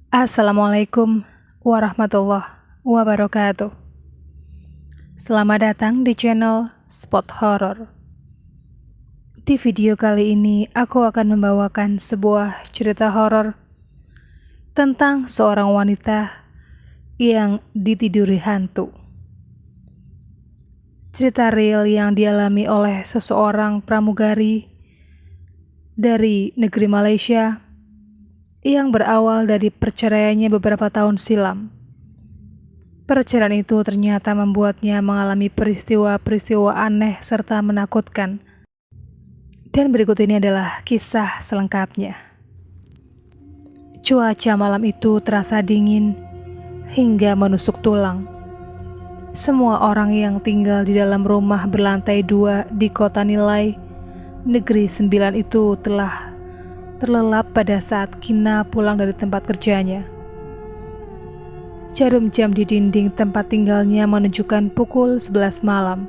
Assalamualaikum warahmatullahi wabarakatuh. Selamat datang di channel Spot Horror. Di video kali ini aku akan membawakan sebuah cerita horor tentang seorang wanita yang ditiduri hantu. Cerita real yang dialami oleh seseorang pramugari dari negeri Malaysia yang berawal dari perceraiannya beberapa tahun silam. Perceraian itu ternyata membuatnya mengalami peristiwa-peristiwa aneh serta menakutkan. Dan berikut ini adalah kisah selengkapnya. Cuaca malam itu terasa dingin hingga menusuk tulang. Semua orang yang tinggal di dalam rumah berlantai 2 di kota Nilai, negeri 9 itu telah terlelap pada saat Kina pulang dari tempat kerjanya. Jarum jam di dinding tempat tinggalnya menunjukkan pukul 11 malam.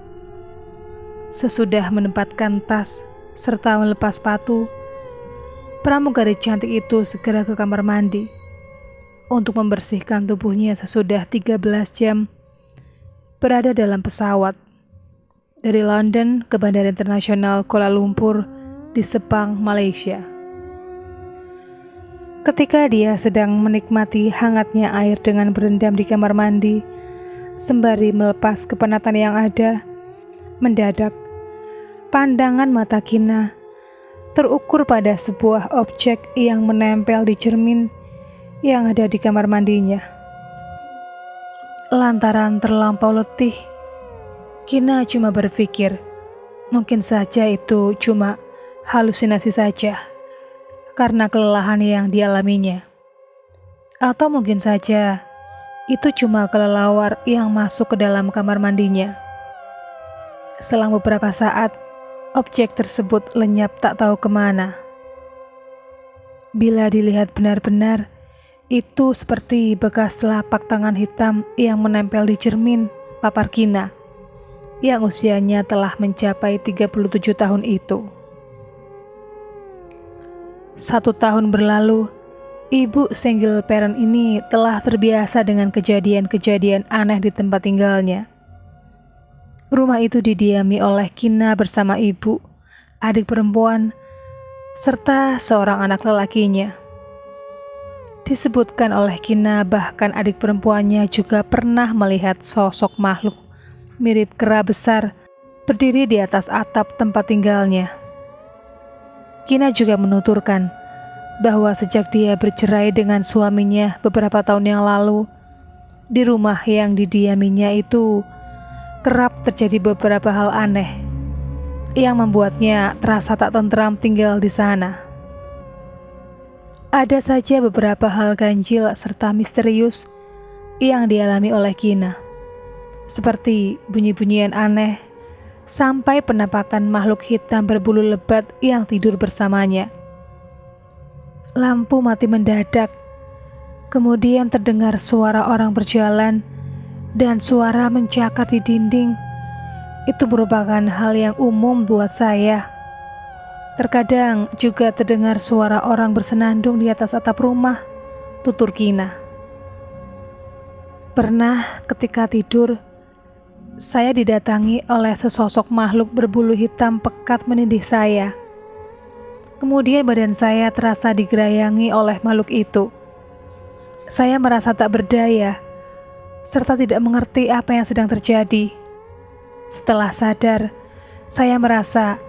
Sesudah menempatkan tas serta melepas sepatu, pramugari cantik itu segera ke kamar mandi untuk membersihkan tubuhnya sesudah 13 jam berada dalam pesawat dari London ke Bandara Internasional Kuala Lumpur di Sepang, Malaysia. Ketika dia sedang menikmati hangatnya air dengan berendam di kamar mandi, sembari melepas kepenatan yang ada, mendadak pandangan mata Kina terukur pada sebuah objek yang menempel di cermin yang ada di kamar mandinya. Lantaran terlampau letih, Kina cuma berpikir, mungkin saja itu cuma halusinasi saja karena kelelahan yang dialaminya. Atau mungkin saja itu cuma kelelawar yang masuk ke dalam kamar mandinya. Selang beberapa saat, objek tersebut lenyap tak tahu kemana. Bila dilihat benar-benar, itu seperti bekas telapak tangan hitam yang menempel di cermin papar Kina, yang usianya telah mencapai 37 tahun itu. 1 tahun berlalu, ibu single parent ini telah terbiasa dengan kejadian-kejadian aneh di tempat tinggalnya. Rumah itu didiami oleh Kina bersama ibu, adik perempuan, serta seorang anak lelakinya. Disebutkan oleh Kina bahkan adik perempuannya juga pernah melihat sosok makhluk mirip kera besar berdiri di atas atap tempat tinggalnya. Kina juga menuturkan bahwa sejak dia bercerai dengan suaminya beberapa tahun yang lalu, di rumah yang didiaminya itu kerap terjadi beberapa hal aneh yang membuatnya terasa tak tentram tinggal di sana. Ada saja beberapa hal ganjil serta misterius yang dialami oleh Kina, seperti bunyi-bunyian aneh sampai penampakan makhluk hitam berbulu lebat yang tidur bersamanya. Lampu mati mendadak, kemudian terdengar suara orang berjalan dan suara mencakar di dinding. Itu merupakan hal yang umum buat saya. Terkadang juga terdengar suara orang bersenandung di atas atap rumah, tutur Kina. Pernah ketika tidur, saya didatangi oleh sesosok makhluk berbulu hitam pekat menindih saya. Kemudian badan saya terasa digerayangi oleh makhluk itu. Saya merasa tak berdaya serta tidak mengerti apa yang sedang terjadi. Setelah sadar, saya merasa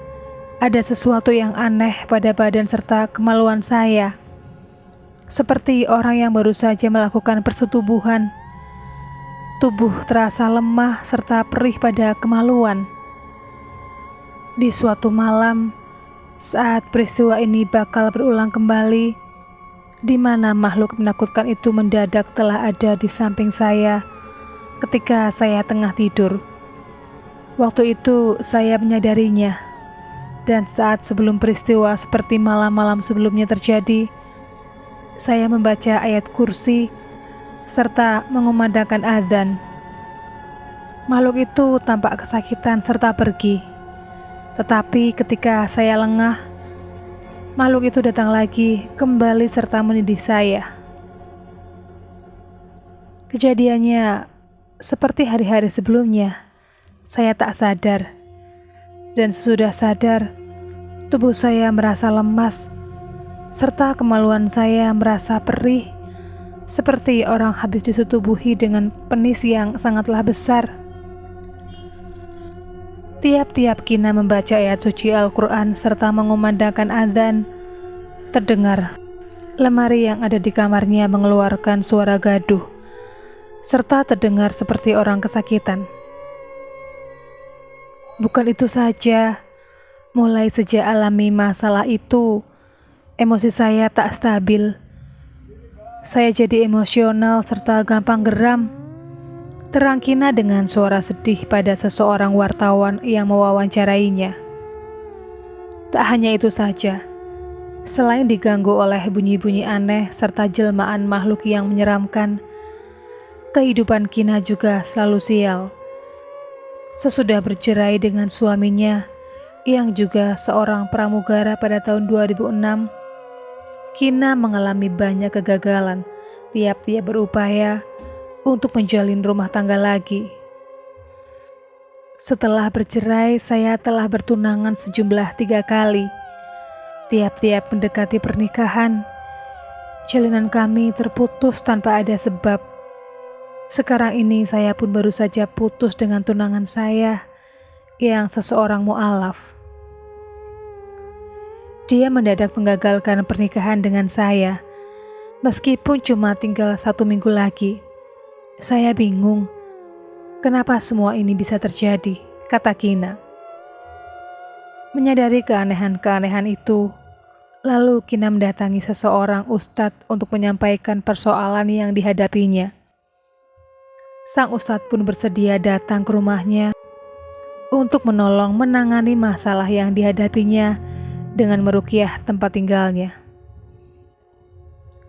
ada sesuatu yang aneh pada badan serta kemaluan saya. Seperti orang yang baru saja melakukan persetubuhan. Tubuh terasa lemah serta perih pada kemaluan. Di suatu malam, saat peristiwa ini bakal berulang kembali, di mana makhluk menakutkan itu mendadak telah ada di samping saya ketika saya tengah tidur. Waktu itu saya menyadarinya, dan saat sebelum peristiwa seperti malam-malam sebelumnya terjadi, saya membaca ayat kursi serta mengumandangkan adzan. Makhluk itu tampak kesakitan serta pergi. Tetapi ketika saya lengah, makhluk itu datang lagi kembali serta menindih saya. Kejadiannya seperti hari-hari sebelumnya. Saya tak sadar, dan sesudah sadar, tubuh saya merasa lemas, serta kemaluan saya merasa perih, seperti orang habis disetubuhi dengan penis yang sangatlah besar. Tiap-tiap Kina membaca ayat suci Al-Quran serta mengumandangkan adzan, terdengar lemari yang ada di kamarnya mengeluarkan suara gaduh, serta terdengar seperti orang kesakitan. Bukan itu saja, mulai sejak alami masalah itu, emosi saya tak stabil. Saya jadi emosional serta gampang geram. Terang Kina dengan suara sedih pada seseorang wartawan yang mewawancarainya. Tak hanya itu saja, selain diganggu oleh bunyi-bunyi aneh serta jelmaan makhluk yang menyeramkan, kehidupan Kina juga selalu sial. Sesudah bercerai dengan suaminya, yang juga seorang pramugara pada tahun 2006, Kina mengalami banyak kegagalan tiap-tiap berupaya untuk menjalin rumah tangga lagi. Setelah bercerai, saya telah bertunangan sejumlah 3 kali. Tiap-tiap mendekati pernikahan, jalinan kami terputus tanpa ada sebab. Sekarang ini saya pun baru saja putus dengan tunangan saya yang seseorang mu'alaf. Dia mendadak menggagalkan pernikahan dengan saya, meskipun cuma tinggal 1 minggu lagi. Saya bingung, kenapa semua ini bisa terjadi, kata Kina. Menyadari keanehan-keanehan itu, lalu Kina mendatangi seseorang ustadz untuk menyampaikan persoalan yang dihadapinya. Sang ustadz pun bersedia datang ke rumahnya untuk menolong menangani masalah yang dihadapinya dengan meruqyah tempat tinggalnya.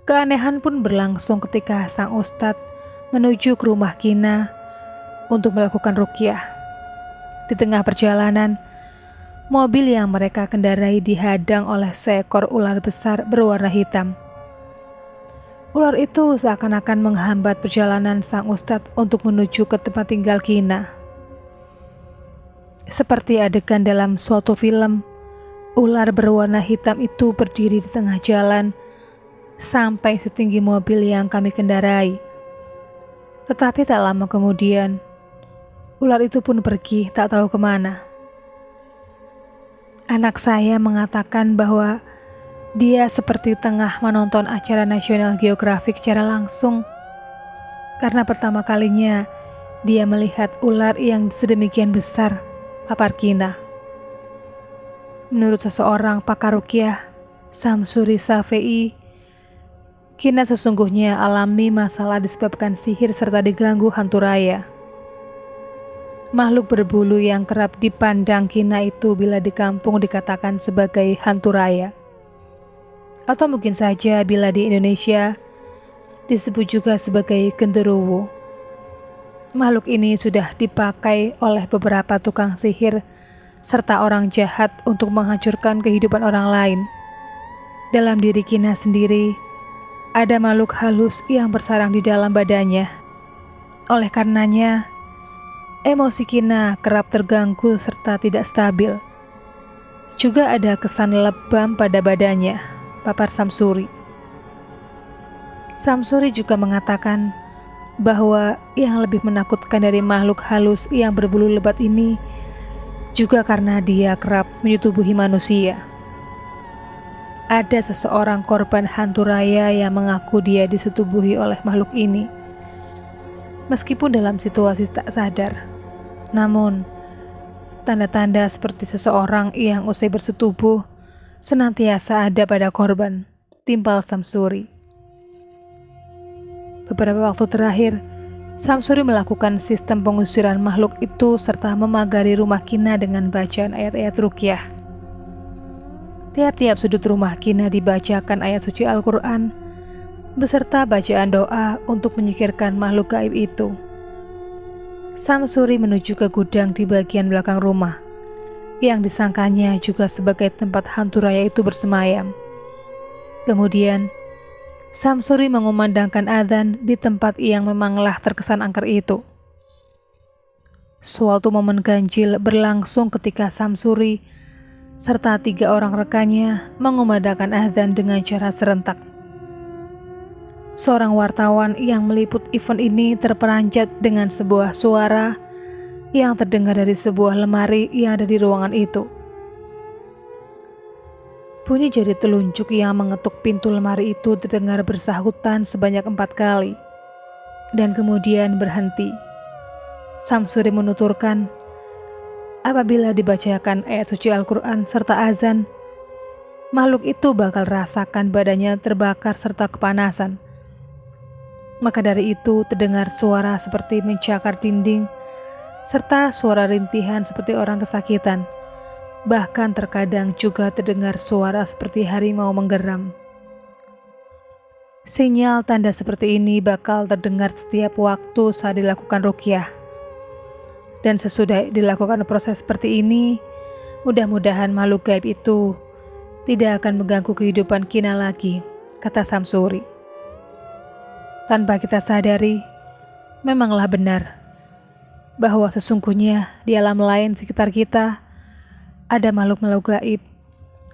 Keanehan pun berlangsung ketika sang ustadz menuju ke rumah Kina untuk melakukan ruqyah. Di tengah perjalanan, mobil yang mereka kendarai dihadang oleh seekor ular besar berwarna hitam. Ular itu seakan-akan menghambat perjalanan sang ustadz untuk menuju ke tempat tinggal Kina. Seperti adegan dalam suatu film, ular berwarna hitam itu berdiri di tengah jalan sampai setinggi mobil yang kami kendarai. Tetapi tak lama kemudian, ular itu pun pergi tak tahu kemana. Anak saya mengatakan bahwa dia seperti tengah menonton acara National Geographic secara langsung, karena pertama kalinya dia melihat ular yang sedemikian besar, papar Kina. Menurut seseorang pakar ruqyah, Samsuri Safei, Kina sesungguhnya alami masalah disebabkan sihir serta diganggu hantu raya. Makhluk berbulu yang kerap dipandang Kina itu bila di kampung dikatakan sebagai hantu raya. Atau mungkin saja bila di Indonesia disebut juga sebagai genderuwo. Makhluk ini sudah dipakai oleh beberapa tukang sihir serta orang jahat untuk menghancurkan kehidupan orang lain. Dalam diri Kina sendiri, ada makhluk halus yang bersarang di dalam badannya. Oleh karenanya, emosi Kina kerap terganggu serta tidak stabil. Juga ada kesan lebam pada badannya, papar Samsuri. Samsuri juga mengatakan bahwa yang lebih menakutkan dari makhluk halus yang berbulu lebat ini juga karena dia kerap menyetubuhi manusia. Ada seseorang korban hantu raya yang mengaku dia disetubuhi oleh makhluk ini. Meskipun dalam situasi tak sadar, namun tanda-tanda seperti seseorang yang usai bersetubuh senantiasa ada pada korban, timpal Samsuri. Beberapa waktu terakhir, Samsuri melakukan sistem pengusiran makhluk itu serta memagari rumah Kina dengan bacaan ayat-ayat ruqyah. Tiap-tiap sudut rumah Kina dibacakan ayat suci Al-Quran beserta bacaan doa untuk menyingkirkan makhluk gaib itu. Samsuri menuju ke gudang di bagian belakang rumah yang disangkanya juga sebagai tempat hantu raya itu bersemayam. Kemudian, Samsuri mengumandangkan adzan di tempat yang memanglah terkesan angker itu. Suatu momen ganjil berlangsung ketika Samsuri serta 3 orang rekannya mengumandangkan adzan dengan cara serentak. Seorang wartawan yang meliput event ini terperanjat dengan sebuah suara yang terdengar dari sebuah lemari yang ada di ruangan itu. Bunyi jari telunjuk yang mengetuk pintu lemari itu terdengar bersahutan sebanyak 4 kali, dan kemudian berhenti. Samsuri menuturkan, apabila dibacakan ayat suci Al-Quran serta azan, makhluk itu bakal rasakan badannya terbakar serta kepanasan. Maka dari itu terdengar suara seperti mencakar dinding, serta suara rintihan seperti orang kesakitan. Bahkan terkadang juga terdengar suara seperti harimau menggeram. Sinyal tanda seperti ini bakal terdengar setiap waktu saat dilakukan ruqyah. Dan sesudah dilakukan proses seperti ini, mudah-mudahan makhluk gaib itu tidak akan mengganggu kehidupan kita lagi, kata Samsuri. Tanpa kita sadari, memanglah benar bahwa sesungguhnya di alam lain sekitar kita ada makhluk-makhluk gaib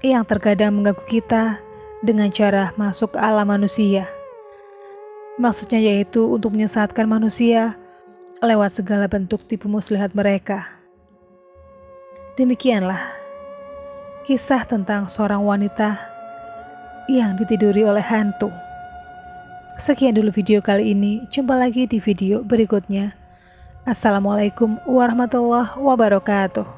yang terkadang mengganggu kita dengan cara masuk ke alam manusia. Maksudnya yaitu untuk menyesatkan manusia lewat segala bentuk tipu muslihat mereka. Demikianlah kisah tentang seorang wanita yang ditiduri oleh hantu. Sekian dulu video kali ini, jumpa lagi di video berikutnya. Assalamualaikum warahmatullahi wabarakatuh.